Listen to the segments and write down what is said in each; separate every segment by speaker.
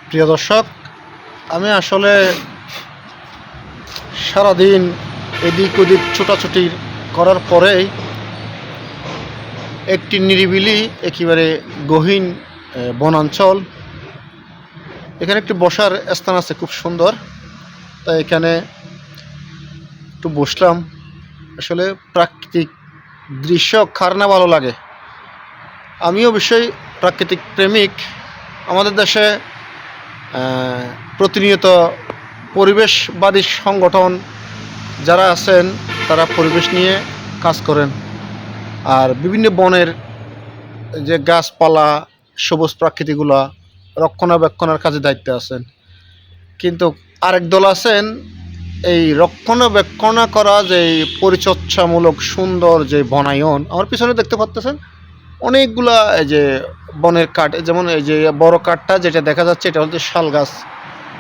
Speaker 1: প্রিয় দর্শক, আমি আসলে সারাদিন এদিক ওদিক ছোটাছুটি করার পরেই একটি নিরিবিলি একেবারে গহীন বনাঞ্চল, এখানে একটি বসার স্থান আছে খুব সুন্দর। তাই এখানে একটু বসলাম। আসলে প্রাকৃতিক দৃশ্য কার না ভালো লাগে। আমি অবশ্যই প্রাকৃতিক প্রেমিক। আমাদের দেশে প্রতিনিয়ত পরিবেশবাদী সংগঠন যারা আছেন তারা পরিবেশ নিয়ে কাজ করেন, আর বিভিন্ন বনের যে গাছপালা সবুজ প্রাকৃতিগুলা রক্ষণাবেক্ষণের কাজে দায়িত্বে আছেন। কিন্তু আরেক দল আছেন এই রক্ষণাবেক্ষণ করা যে পরিচর্যামূলক সুন্দর যে বনায়ন, আমার পিছনে দেখতে পাচ্ছেন অনেকগুলা এই যে বনের কাঠ, যেমন এই যে বড় কাঠটা যেটা দেখা যাচ্ছে এটা হচ্ছে শাল গাছ।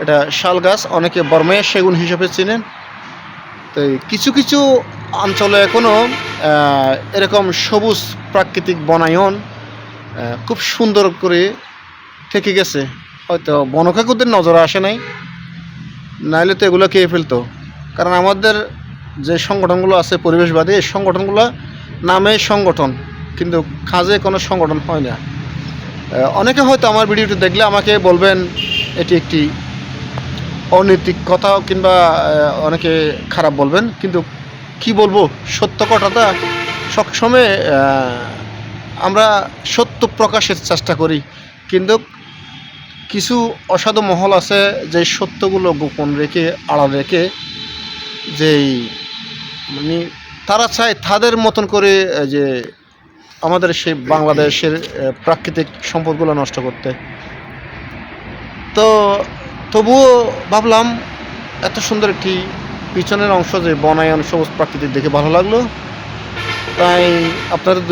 Speaker 1: এটা শাল গাছ, অনেকে বর্মায় সেগুন হিসেবে চিনেন। তো কিছু কিছু অঞ্চলে এখনও এরকম সবুজ প্রাকৃতিক বনায়ন খুব সুন্দর করে থেকে গেছে। হয়তো বনকাকুদের নজরে আসে নাই, নাইলে তো এগুলো খেয়ে ফেলতো। কারণ আমাদের যে সংগঠনগুলো আছে পরিবেশবাদী, এই সংগঠনগুলো নামে সংগঠন, কিন্তু কাজে কোনো সংগঠন হয় না। অনেকে হয়তো আমার ভিডিওটি দেখলে আমাকে বলবেন এটি একটি অনৈতিক কথা, কিংবা অনেকে খারাপ বলবেন, কিন্তু কি বলবো, সত্য কথাটা সবসময় আমরা সত্য প্রকাশের চেষ্টা করি। কিন্তু কিছু অসাধু মহল আছে যে সত্যগুলো গোপন রেখে, আড়াল রেখে, যেই মানে তারা চায় তাদের মতন করে যে আমাদের সেই বাংলাদেশের প্রাকৃতিক সম্পদগুলো নষ্ট করতে। তো তবুও ভাবলাম এত সুন্দর একটি পিছনের অংশ যে বনায়ন সবুজ প্রাকৃতিক দেখে ভালো লাগলো, তাই আপনাদের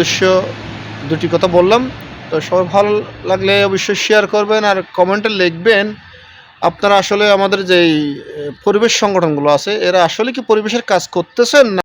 Speaker 1: দুটি কথা বললাম। তো সবাই ভালো লাগলে অবশ্যই শেয়ার করবেন আর কমেন্টে লিখবেন আপনারা আসলে আমাদের যেই পরিবেশ সংগঠনগুলো আছে এরা আসলে কি পরিবেশের কাজ করতেছেন না